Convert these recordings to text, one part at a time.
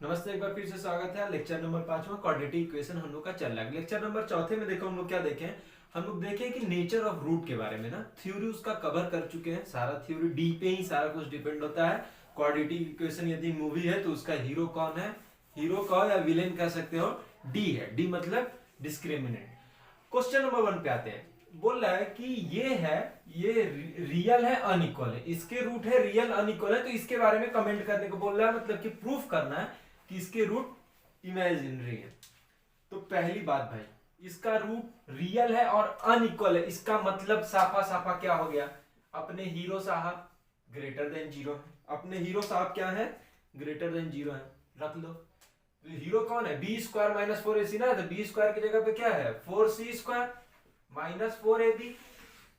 नमस्ते, एक बार फिर से स्वागत है। लेक्चर नंबर 5 क्वाड्रेटिक इक्वेशन हम लोग का चल रहा है। लेक्चर नंबर 4 में देखो हम लोग क्या देखें। हम लोग देखें कि नेचर ऑफ रूट के बारे में ना थ्योरी उसका कवर कर चुके हैं। सारा थ्योरी डी पे ही सारा कुछ डिपेंड होता है। क्वाड्रेटिक इक्वेशन यदि मूवी है तो उसका हीरो कौन है, हीरो कहो या विलेन कह सकते हो, डी है। डी मतलब डिस्क्रिमिनेंट। क्वेश्चन नंबर 1 पे आते हैं। बोल रहा है कि ये रियल है अनइक्वल है, इसके रूट है रियल अनइक्वल है, तो इसके बारे में कमेंट करने को बोल रहा है, मतलब कि प्रूफ करना है कि इसके रूट इमेजिनरी है। तो पहली बात भाई, इसका रूट रियल है और अनइक्वल है, इसका मतलब साफा साफा क्या हो गया, अपने हीरो साहब ग्रेटर देन जीरो है। अपने हीरो साहब क्या है, ग्रेटर देन जीरो है। रख लो। तो हीरो कौन है, बी स्क्वायर माइनस 4ac ना, तो बी स्क्वायर की जगह पे क्या है 4c square minus 4ab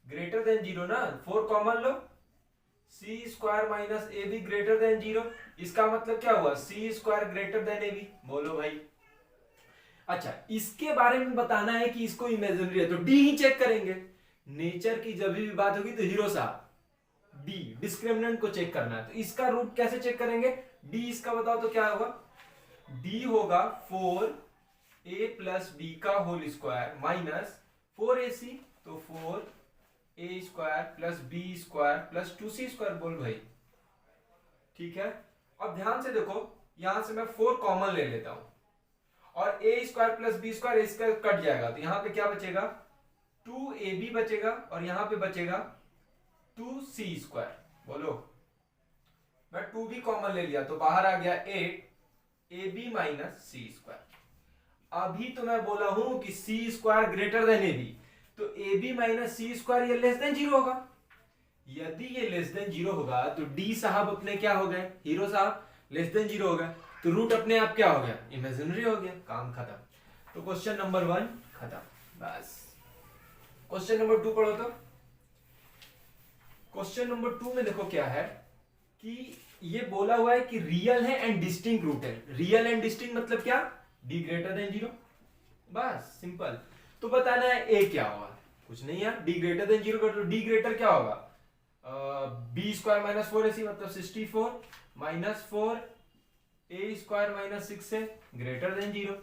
greater than zero ना, 4 कॉमन लो, C square minus A B greater than zero. इसका मतलब क्या हुआ, C square greater than A B. बोलो भाई। अच्छा, इसके बारे में बताना है कि इसको इमेजिनरी है तो डी ही चेक करेंगे। नेचर की जब भी बात होगी तो हीरो साहब डी डिस्क्रिमिनेंट को चेक करना है। तो इसका रूट कैसे चेक करेंगे, डी इसका बताओ तो क्या होगा, डी होगा 4a प्लस बी का होल स्क्वायर माइनस 4ac, तो 4a square plus B square plus 2c square. बोल भाई ठीक है। अब ध्यान से देखो, यहां से मैं 4 कॉमन ले लेता हूं और a square plus B square इसका कट जाएगा, तो यहां पे क्या बचेगा 2ab बचेगा और यहां पे बचेगा 2c स्क्वायर। बोलो, मैं 2b कॉमन ले लिया तो बाहर आ गया 8ab माइनस सी स्क्वायर। अभी तो मैं बोला हूं कि C square greater than A B, तो A B minus C square ये लेस देन जीरो होगा। यदि ये लेस देन जीरो होगा तो डी साहब अपने क्या हो गए, हीरो साहब लेस देन जीरो हो गए, तो रूट अपने आप क्या हो गया, इमेजिनरी हो गया। काम खत्म। तो क्वेश्चन नंबर 1 खत्म। बस क्वेश्चन नंबर 2 पढ़ो। तो क्वेश्चन नंबर 2 में देखो क्या है कि ये बोला हुआ है कि रियल है एंड डिस्टिंक्ट रूट है। रियल एंड डिस्टिंक्ट मतलब क्या, डी ग्रेटर देन जीरो। बस सिंपल। तो बताना है ए क्या होगा, कुछ नहीं है, डी ग्रेटर देन जीरो का, तो डी ग्रेटर क्या होगा, बी स्क्वायर माइनस 4ac मतलब 64 माइनस 4a स्क्वायर माइनस 6 है ग्रेटर देन जीरो।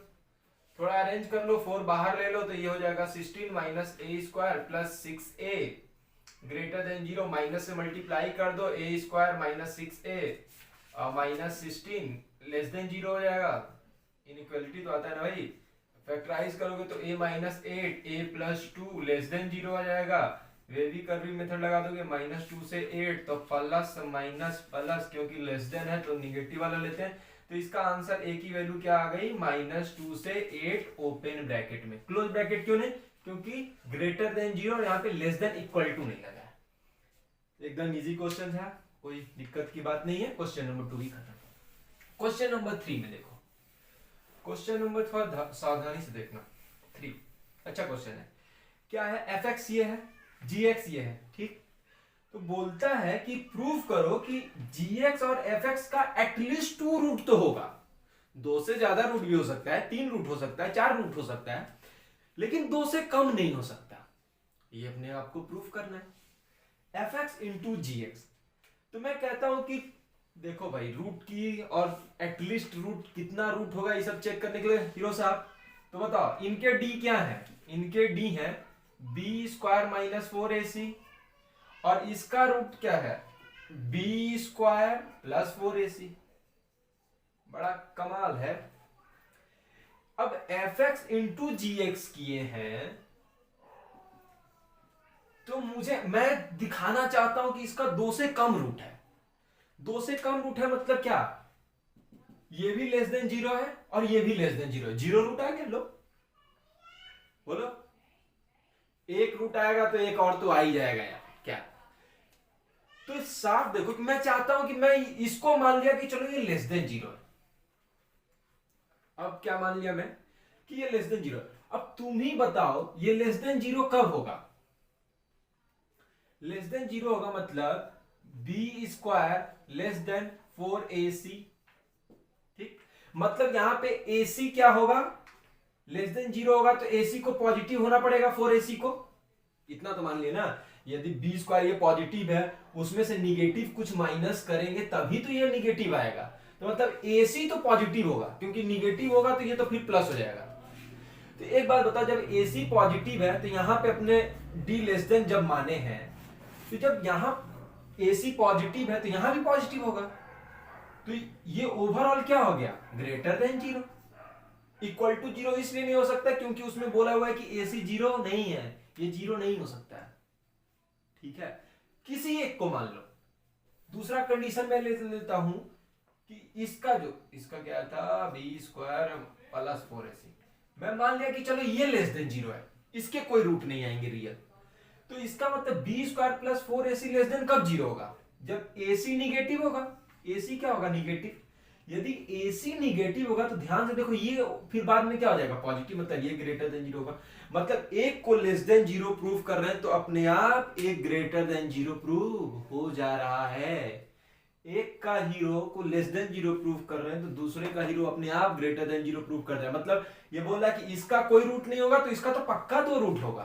थोड़ा अरेंज कर लो, 4 बाहर ले लो तो ये हो जाएगा 16 minus a square plus 6a greater than zero. Minus से मल्टीप्लाई कर दो, a square minus 6a minus 16 less than zero हो जाएगा। इनइक्वालिटी तो आता है ना भाई, फैक्टराइज करोगे तो a minus 8 a plus 2 less than zero आ जाएगा। वे भी कर्वी मेथड लगा दोगे, माइनस 2 से 8 तो प्लस माइनस प्लस, क्योंकि लेस देन है तो निगेटिव वाला लेते हैं। तो इसका आंसर a की वैल्यू क्या आ गई, माइनस 2 से 8 ओपन ब्रैकेट में। क्लोज ब्रैकेट क्यों नहीं, क्योंकि ग्रेटर देन जीरो और यहाँ पे लेस देन इक्वल टू नहीं लगा है। एकदम इजी क्वेश्चन था, कोई दिक्कत की बात नहीं है। क्वेश्चन नंबर 2 ही खत्म। क्वेश्चन नंबर 3 में देखो, क्वेश्चन नंबर थोड़ा सावधानी से देखना। 3 अच्छा क्वेश्चन है। क्या है, एफ एक्स ये है, जी एक्स ये है, ठीक। तो बोलता है कि प्रूव करो कि जी एक्स और एफ एक्स का एटलीस्ट 2 रूट तो होगा। 2 से ज्यादा रूट भी हो सकता है, 3 रूट हो सकता है, 4 रूट हो सकता है, लेकिन 2 से कम नहीं हो सकता। ये अपने आप को प्रूव करना है। एफ एक्स इंटू जी एक्स, तो मैं कहता हूं कि देखो भाई, रूट की और एटलीस्ट रूट कितना रूट होगा ये सब चेक करने के लिए हीरो साहब, तो बताओ इनके डी क्या है, इनके डी है बी स्क्वायर माइनस 4ac और इसका रूट क्या है बी स्क्वायर प्लस 4ac। बड़ा कमाल है। अब एफ एक्स इंटू जी एक्स किए हैं तो मैं दिखाना चाहता हूं कि इसका 2 से कम रूट है। 2 से कम रूट है मतलब क्या, ये भी लेस देन जीरो है और ये भी less than zero. Zero root आ गया, लो बोलो, एक रूट आएगा तो एक और तो आ ही जाएगा यार, क्या। तो साफ देखो कि मैं चाहता हूं कि मैं इसको मान लिया कि चलो ये लेस देन जीरो है। अब क्या मान लिया मैं कि ये लेस देन जीरो। अब तुम ही बताओ ये लेस देन जीरो कब होगा, लेस देन जीरो होगा मतलब B square less than 4ac, ठीक। मतलब यहां पे ac क्या होगा, लेस देन जीरो होगा तो ac को पॉजिटिव होना पड़ेगा 4ac को। इतना तो मान लिया ना, यदि बी स्क्वायर ये पॉजिटिव है उसमें से निगेटिव कुछ माइनस करेंगे तभी तो ये निगेटिव आएगा। तो मतलब AC तो पॉजिटिव होगा, क्योंकि निगेटिव होगा तो ये तो फिर प्लस हो जाएगा। तो एक बात बताओ, जब AC पॉजिटिव है तो यहाँ पे अपने D लेस देन जब माने हैं, तो जब यहाँ AC पॉजिटिव है तो यहाँ भी पॉजिटिव होगा, तो ये ओवरऑल क्या हो गया, greater than zero. Equal to zero इसलिए नहीं हो सकता क्योंकि उसमें बोला हुआ है कि AC जीरो नहीं है, ये जीरो नहीं हो सकता है। ठीक है, किसी एक को मान लो। दूसरा कंडीशन मैं ले लेता हूं कि इसका क्या था, बी स्क्वायर प्लस 4AC। मैं मान लिया कि चलो ये लेस देन जीरो है, इसके कोई रूट नहीं आएंगे रियल, तो इसका मतलब B square plus 4AC less than कब जीरो होगा, जब AC निगेटिव होगा। AC क्या होगा, निगेटिव। यदि AC निगेटिव होगा तो ध्यान से देखो, ये फिर बाद में क्या हो जाएगा, पॉजिटिव, मतलब ये ग्रेटर देन जीरो होगा। मतलब एक को लेस देन जीरो प्रूव कर रहे हैं तो अपने आप एक ग्रेटर देन जीरो प्रूव हो जा रहा है। एक का हीरो को लेस देन जीरो प्रूव कर रहे हैं तो दूसरे का हीरो अपने आप ग्रेटर देन जीरो प्रूव कर रहा है। मतलब ये बोल रहा है कि इसका कोई रूट नहीं होगा तो इसका तो पक्का दो रूट होगा।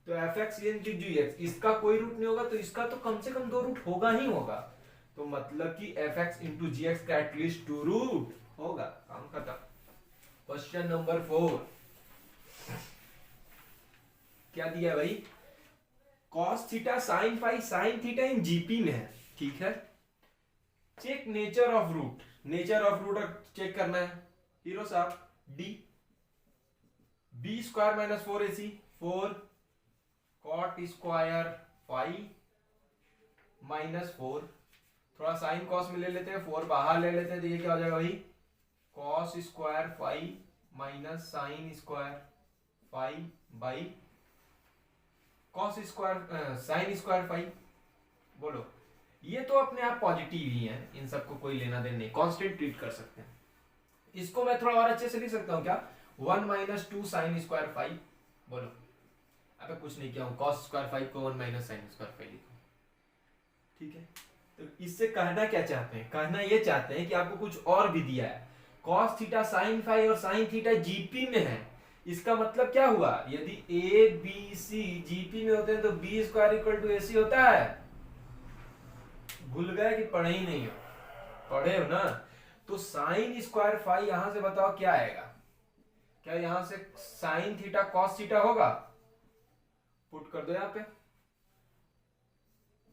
तो fx इंटू gx, इसका कोई रूट नहीं होगा तो इसका तो कम से कम दो रूट होगा ही होगा। तो मतलब कि fx इंटू gx का एटलीस्ट टू रूट होगा। काम खत्म। क्वेश्चन नंबर 4 क्या दिया है भाई, cos theta sin phi sin theta in GP में है। ठीक है, check nature of root. Nature of root check करना है हीरो साहब। D B square minus 4AC 4 cot square phi minus 4, थोड़ा साइन कॉस में ले लेते हैं, 4 बाहर ले लेते हैं तो ये क्या हो जाएगा भाई, cos square phi minus sine square phi by cos square sine square phi. बोलो, ये तो अपने आप पॉजिटिव ही है, इन सबको कोई लेना देना नहीं, कांस्टेंट ट्रीट कर सकते हैं। इसको मैं थोड़ा और अच्छे से लिख सकता हूं क्या, 1 माइनस 2 साइन स्क्वायर फाई। बोलो, अबे कुछ नहीं किया हूं, कॉस स्क्वायर फाई को 1 माइनस साइन स्क्वायर फाई लिखो। ठीक है, तो इससे कहना क्या चाहते हैं, कहना ये चाहते हैं कि आपको कुछ और भी दिया है, कॉस थीटा साइन फाई और साइन थीटा जीपी में है। इसका मतलब क्या हुआ, यदि ए बी सी जीपी में होते हैं तो B square equal to AC होता है। भूल गए कि पढ़े ही नहीं हो, पढ़े हो ना। तो साइन स्क्वायर फाई यहां से बताओ क्या आएगा, क्या यहां से साइन थीटा कॉस थीटा होगा, पुट कर दो यहां पे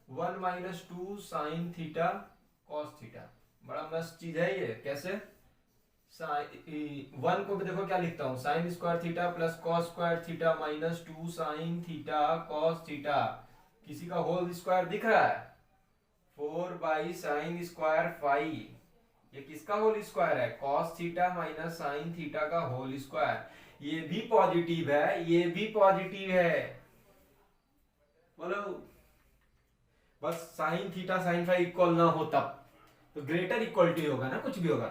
1 minus 2 sine theta cos theta. बड़ा मस्त चीज है ये। कैसे, 1 को देखो क्या लिखता हूं, sine square theta plus cos square theta minus 2 sine theta cos theta, किसी का होल स्क्वायर दिख रहा है, 4 बाई साइन स्क्वायर फाई, ये किसका होल स्क्वायर है, cos theta minus sine theta का होल स्क्वायर। ये भी पॉजिटिव है, ये भी पॉजिटिव है। बोलो, बस sine theta sine phi equal ना हो तब, तो ग्रेटर इक्वलिटी होगा ना, कुछ भी होगा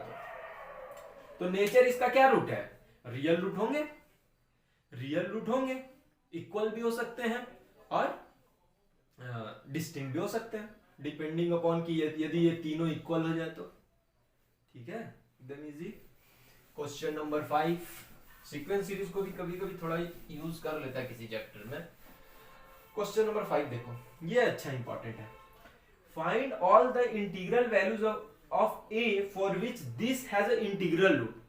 तो नेचर इसका क्या रूट है, रियल रूट होंगे, रियल रूट होंगे, इक्वल भी हो सकते हैं और डिस्टिंक्ट भी हो सकते हैं, डिपेंडिंग अपॉन कि यदि ये तीनों इक्वल हो जाए तो। ठीक है, एकदम easy. Question number 5, sequence series को भी कभी कभी थोड़ा यूज कर लेता है किसी चैप्टर में। क्वेश्चन नंबर 5 देखो, ये अच्छा इंपॉर्टेंट है। Find all the integral values of A for which this has a integral root.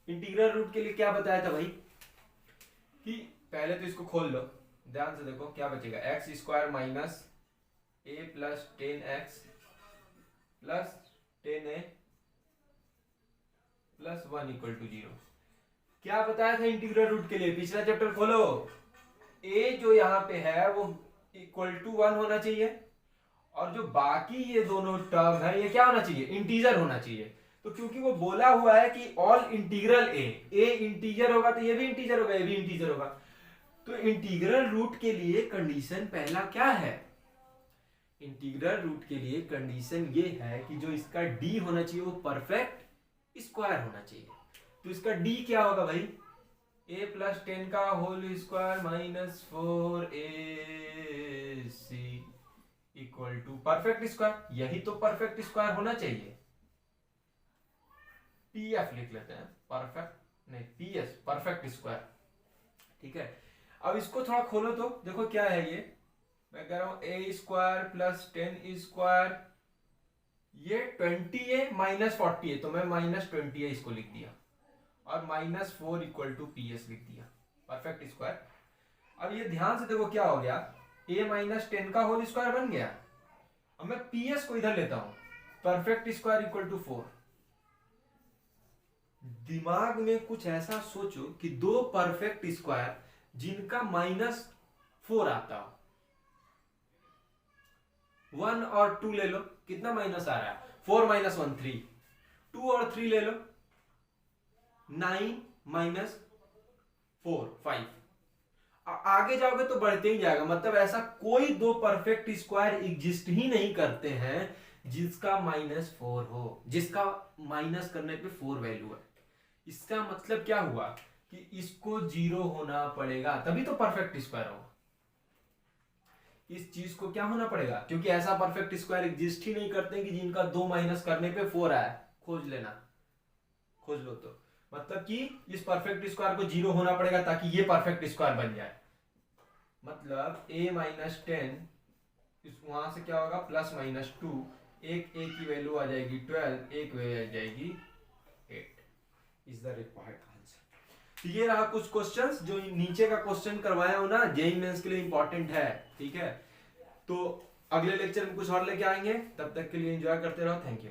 Integral root के लिए क्या बताया था भाई, कि पहले तो इसको खोल लो, ध्यान से देखो क्या बचेगा, X square minus A plus 10x plus 10a plus 1 equal to 0। क्या बताया था इंटीग्रल रूट के लिए, पिछला चैप्टर खोलो। a जो यहाँ पे है वो इक्वल टू 1 होना चाहिए और जो बाकी ये दोनों टर्म है ये क्या होना चाहिए, इंटीजर होना चाहिए। तो क्योंकि वो बोला हुआ है कि ऑल इंटीग्रल ए इंटीजर होगा तो ये भी इंटीजर होगा, ये भी इंटीजर होगा। तो इंटीग्रल रूट के लिए कंडीशन पहला क्या है, इंटीग्रल रूट के लिए कंडीशन ये है कि जो इसका डी होना चाहिए वो परफेक्ट स्क्वायर होना चाहिए। तो इसका डी क्या होगा भाई, a प्लस 10 का whole square minus 4ac equal to perfect square. यही तो परफेक्ट स्क्वायर होना चाहिए। pf लिख लेते हैं, परफेक्ट नहीं ps, परफेक्ट स्क्वायर। ठीक है, अब इसको थोड़ा खोलो तो देखो क्या है ये, मैं कह रहा हूं a स्क्वायर प्लस 10 स्क्वायर ये 20 है माइनस 40 है, तो मैं माइनस 20 है इसको लिख दिया, और minus 4 equal to P S लिख दिया, परफेक्ट स्क्वायर। अब ये ध्यान से देखो क्या हो गया, a माइनस 10 का होल स्क्वायर बन गया। अब मैं पी एस को इधर लेता हूं, परफेक्ट स्क्वायर इक्वल टू 4। दिमाग में कुछ ऐसा सोचो कि दो परफेक्ट स्क्वायर जिनका माइनस 4 आता हो, 1 और 2 ले लो, कितना माइनस आ रहा है, 4 माइनस 1 3, 2 और 3 ले लो, 9 माइनस 4 5। आगे जाओगे तो बढ़ते ही जाएगा, मतलब ऐसा कोई दो परफेक्ट स्क्वायर एग्जिस्ट ही नहीं करते हैं जिसका माइनस 4 हो, जिसका माइनस करने पे 4 वैल्यू है। इसका मतलब क्या हुआ कि इसको 0 होना पड़ेगा, तभी तो परफेक्ट स्क्वायर होगा। इस चीज को क्या होना पड़ेगा, क्योंकि ऐसा परफेक्ट स्क्वायर एग्जिस्ट ही नहीं करते कि जिनका 2 माइनस करने पे 4 आया। खोज लेना, खोज लो। तो मतलब कि इस परफेक्ट स्क्वायर को 0 होना पड़ेगा ताकि ये परफेक्ट स्क्वायर बन जाए। मतलब a माइनस 10, वहां से क्या होगा, प्लस माइनस 2, एक a की वैल्यू आ जाएगी 12, एक वैल्यू आ जाएगी 8। Is the required answer. तो ये रहा कुछ क्वेश्चंस जो नीचे का क्वेश्चन करवाया हूं ना, जेईई मेंस के लिए इंपॉर्टेंट है, ठीक है। तो अगले लेक्चर में कुछ और लेके आएंगे, तब तक के लिए एंजॉय करते रहो। Thank you.